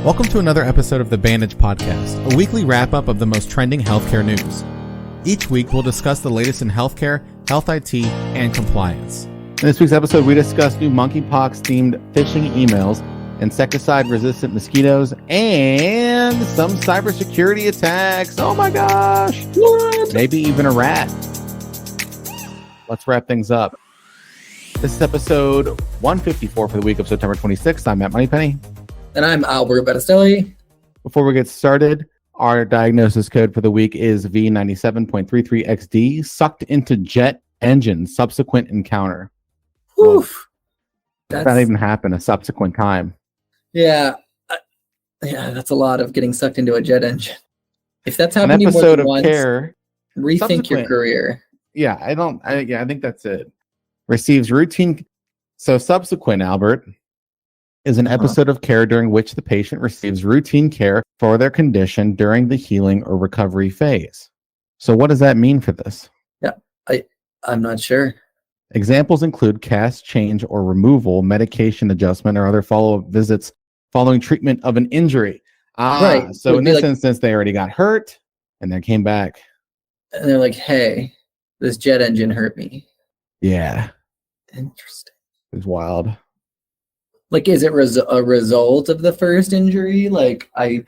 Welcome to another episode of the Bandage Podcast, a weekly wrap-up of the most trending healthcare news. Each week, we'll discuss the latest in healthcare, health IT, and compliance. In this week's episode, we discuss new monkeypox-themed phishing emails, insecticide-resistant mosquitoes, and some cybersecurity attacks. Oh my gosh! What? Maybe even a rat. Let's wrap things up. This is episode 154 for the week of September 26th. I'm Matt Moneypenny. And I'm Albert Battistelli. Before we get started, our diagnosis code for the week is V97.33XD, sucked into jet engine, subsequent encounter. Oof. That's not even happen a subsequent time. Yeah. That's a lot of getting sucked into a jet engine. If that's happened An more episode than of once, care. rethink your career. Yeah, I think that's it. Receives routine. So subsequent, Albert, is an episode of care during which the patient receives routine care for their condition during the healing or recovery phase. So what does that mean for this? Yeah, I'm not sure. Examples include cast change or removal, medication adjustment, or other follow-up visits following treatment of an injury. Right. So in this instance, they already got hurt and then came back. And they're like, hey, this jet engine hurt me. Yeah. Interesting. It's wild. Like, is it a result of the first injury? Like, I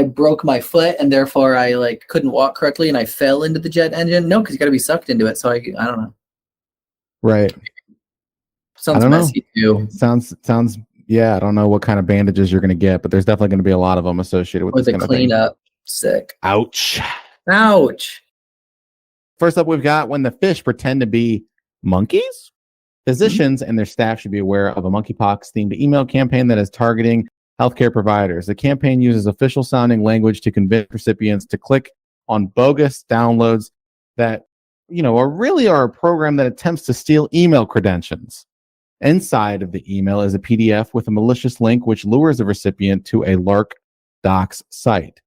broke my foot and therefore I couldn't walk correctly and I fell into the jet engine? No, because you got to be sucked into it. So I don't know. Right. Sounds messy too. Sounds. Yeah, I don't know what kind of bandages you're going to get, but there's definitely going to be a lot of them associated with this kind of thing. Cleanup. Sick. Ouch. First up, we've got when the fish pretend to be monkeys. Physicians and their staff should be aware of a monkeypox-themed email campaign that is targeting healthcare providers. The campaign uses official-sounding language to convince recipients to click on bogus downloads that, are a program that attempts to steal email credentials. Inside of the email is a PDF with a malicious link which lures the recipient to a Lark Docs site.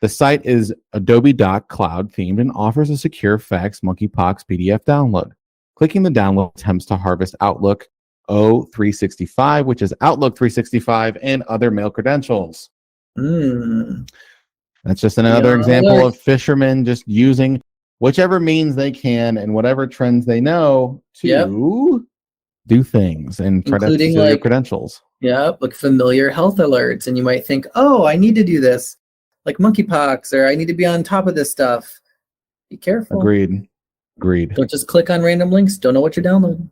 The site is Adobe Doc Cloud themed and offers a secure fax monkeypox PDF download. Clicking the download attempts to harvest Outlook O365, which is Outlook 365 and other mail credentials. That's just another example of fishermen just using whichever means they can and whatever trends they know to do things and try to steal your credentials. Yeah, like familiar health alerts. And you might think, oh, I need to do this, like monkeypox, or I need to be on top of this stuff. Be careful. Agreed. Don't just click on random links. Don't know what you're downloading.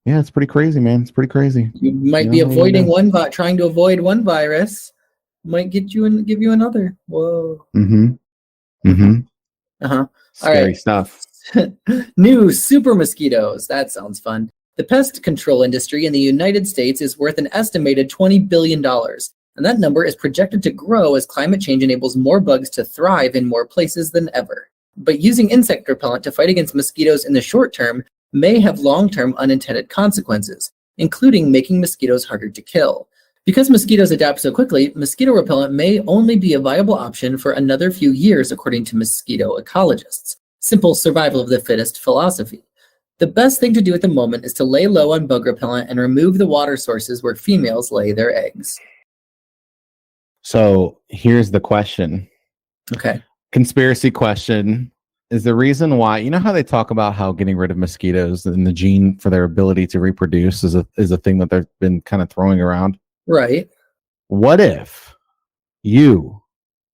Yeah, it's pretty crazy, man. It's pretty crazy. You might be trying to avoid one virus. Might get you and give you another. Whoa. Scary stuff. New super mosquitoes. That sounds fun. The pest control industry in the United States is worth an estimated $20 billion. And that number is projected to grow as climate change enables more bugs to thrive in more places than ever. But using insect repellent to fight against mosquitoes in the short term may have long-term unintended consequences, including making mosquitoes harder to kill. Because mosquitoes adapt so quickly, mosquito repellent may only be a viable option for another few years, according to mosquito ecologists. Simple survival of the fittest philosophy. The best thing to do at the moment is to lay low on bug repellent and remove the water sources where females lay their eggs. So here's the question. Okay. Conspiracy question is the reason why, how they talk about how getting rid of mosquitoes and the gene for their ability to reproduce is a thing that they've been kind of throwing around. Right. What if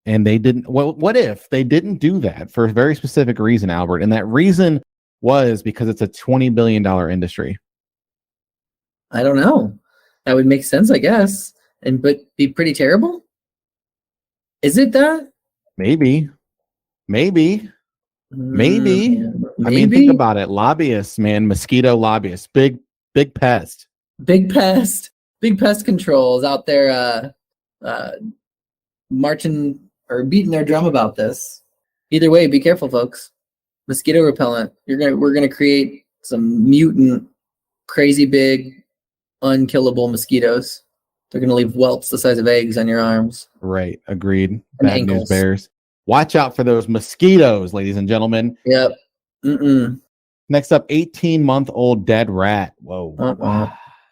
they didn't do that for a very specific reason, Albert? And that reason was because it's a $20 billion industry. I don't know. That would make sense, I guess. But be pretty terrible? Is it that? Maybe. I mean, think about it. Lobbyists, man, mosquito lobbyists, big pest. Big pest controls out there marching or beating their drum about this. Either way, be careful, folks. Mosquito repellent. We're gonna create some mutant, crazy big, unkillable mosquitoes. They're gonna leave whelps the size of eggs on your arms. Right. Agreed. And Bad ankles. news bears. Watch out for those mosquitoes, ladies and gentlemen. Yep. Next up, 18-month-old dead rat. Whoa. Uh-uh.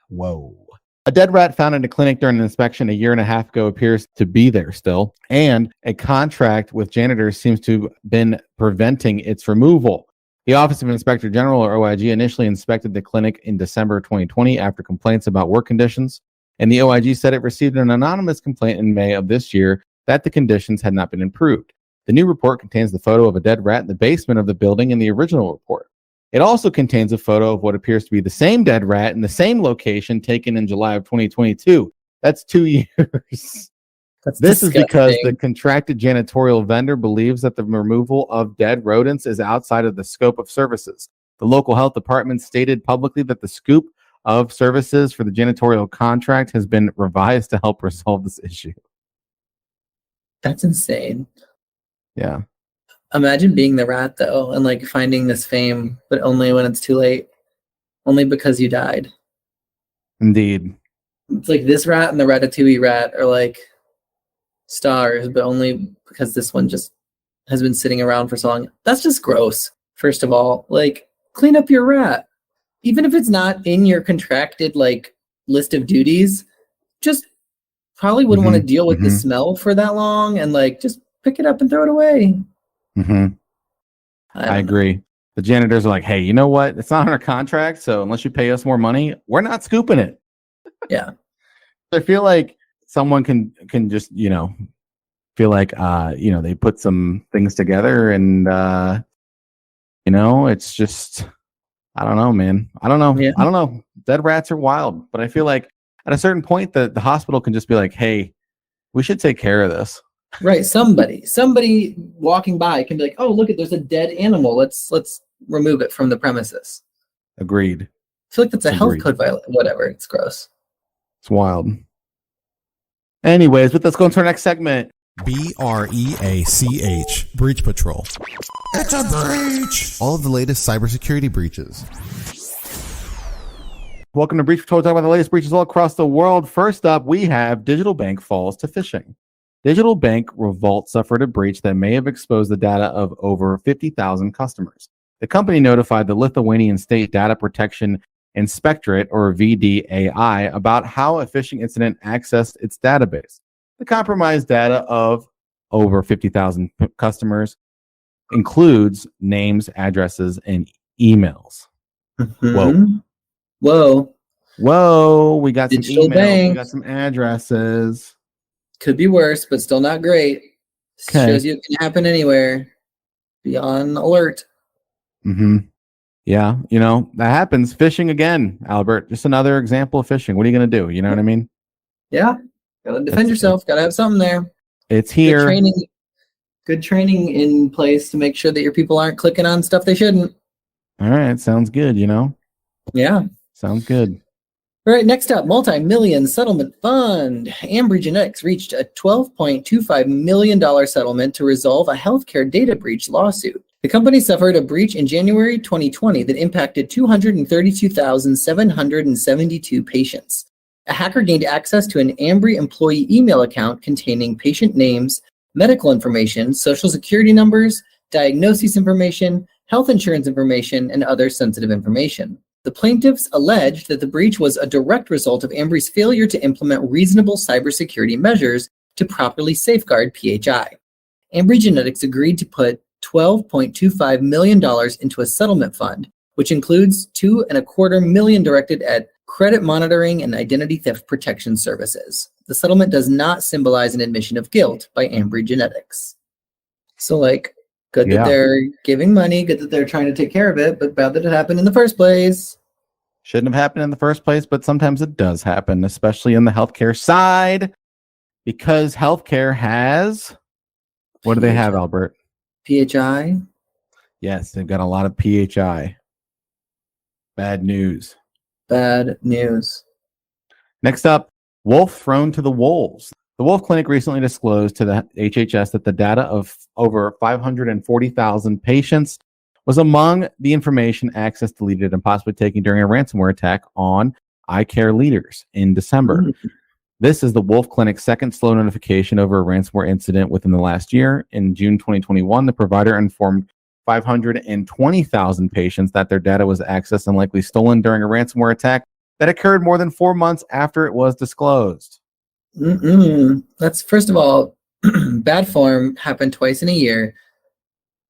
Whoa. A dead rat found in a clinic during an inspection a year and a half ago appears to be there still, and a contract with janitors seems to have been preventing its removal. The Office of Inspector General, or OIG, initially inspected the clinic in December 2020 after complaints about work conditions, and the OIG said it received an anonymous complaint in May of this year that the conditions had not been improved. The new report contains the photo of a dead rat in the basement of the building in the original report. It also contains a photo of what appears to be the same dead rat in the same location taken in July of 2022. That's 2 years. This is because the contracted janitorial vendor believes that the removal of dead rodents is outside of the scope of services. The local health department stated publicly that the scope of services for the janitorial contract has been revised to help resolve this issue. That's insane. Yeah. Imagine being the rat, though, and like finding this fame, but only when it's too late. Only because you died. Indeed. It's like this rat and the Ratatouille rat are like stars, but only because this one just has been sitting around for so long. That's just gross, first of all. Like, clean up your rat. Even if it's not in your contracted like list of duties, just probably wouldn't want to deal with the smell for that long, and like just pick it up and throw it away. I agree. The janitors are like, hey, you know what? It's not on our contract, so unless you pay us more money, we're not scooping it. Yeah. I feel like someone can just, feel like they put some things together and it's just, I don't know, man. I don't know. Yeah. I don't know. Dead rats are wild, but I feel like at a certain point the hospital can just be like, hey, we should take care of this. Right. Somebody walking by can be like, oh, look, there's a dead animal. Let's remove it from the premises. Agreed. I feel like that's a health code violation. Whatever. It's gross. It's wild. Anyways, but let's go into our next segment. BREACH, Breach Patrol. It's a breach! All of the latest cybersecurity breaches. Welcome to Breach Patrol. Talk about the latest breaches all across the world. First up, we have Digital Bank falls to phishing. Digital Bank Revolt suffered a breach that may have exposed the data of over 50,000 customers. The company notified the Lithuanian State Data Protection Inspectorate, or VDAI, about how a phishing incident accessed its database. The compromised data of over 50,000 customers includes names, addresses, and emails. Whoa. We got Digital some emails. bank. We got some addresses. Could be worse, but still not great. Okay. Shows you it can happen anywhere. Be on alert. Yeah, that happens. Phishing again, Albert. Just another example of phishing. What are you going to do? You know what I mean? Yeah. Gotta defend yourself. Gotta have something there. It's here. Good training in place to make sure that your people aren't clicking on stuff they shouldn't. All right. Sounds good, Yeah. Sounds good. All right, next up, multi-million settlement fund. Ambry Genetics reached a $12.25 million settlement to resolve a healthcare data breach lawsuit. The company suffered a breach in January 2020 that impacted 232,772 patients. A hacker gained access to an Ambry employee email account containing patient names, medical information, social security numbers, diagnosis information, health insurance information, and other sensitive information. The plaintiffs alleged that the breach was a direct result of Ambry's failure to implement reasonable cybersecurity measures to properly safeguard PHI. Ambry Genetics agreed to put $12.25 million into a settlement fund, which includes $2.25 million directed at credit monitoring and identity theft protection services. The settlement does not symbolize an admission of guilt by Ambry Genetics. So, good that they're giving money, good that they're trying to take care of it, but bad that it happened in the first place. Shouldn't have happened in the first place, but sometimes it does happen, especially in the healthcare side, because healthcare has, what do they have, Albert? PHI? Yes, they've got a lot of PHI. Bad news. Bad news. Next up, wolf thrown to the wolves. The Wolf Clinic recently disclosed to the HHS that the data of over 540,000 patients was among the information accessed, deleted, and possibly taken during a ransomware attack on eye care leaders in December. This is the Wolf Clinic's second slow notification over a ransomware incident within the last year. In June 2021, the provider informed 520,000 patients that their data was accessed and likely stolen during a ransomware attack that occurred more than 4 months after it was disclosed. That's, first of all, bad form happened twice in a year.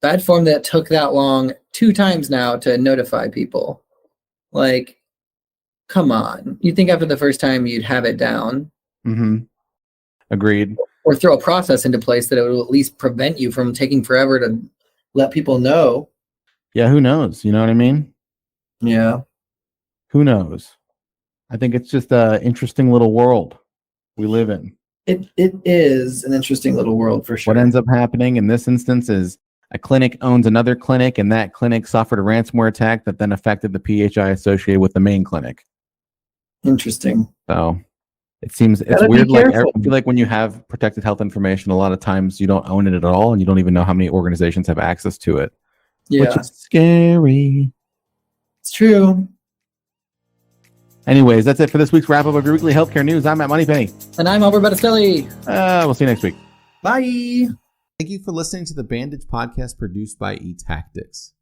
Bad form that took that long 2 times now to notify people. Like, come on. You'd think after the first time you'd have it down. Agreed. Or throw a process into place that it would at least prevent you from taking forever to let people know. Yeah, who knows? You know what I mean? Yeah. Who knows? I think it's just an interesting little world we live in. It is an interesting little world for sure. What ends up happening in this instance is a clinic owns another clinic, and that clinic suffered a ransomware attack that then affected the PHI associated with the main clinic. Interesting. So it seems it's weird. Like, I feel like when you have protected health information, a lot of times you don't own it at all, and you don't even know how many organizations have access to it. Yeah. Which is scary. It's true. Anyways, that's it for this week's wrap up of your weekly healthcare news. I'm Matt Moneypenny. And I'm Albert Battistelli. We'll see you next week. Bye. Thank you for listening to the Bandage Podcast produced by eTactics.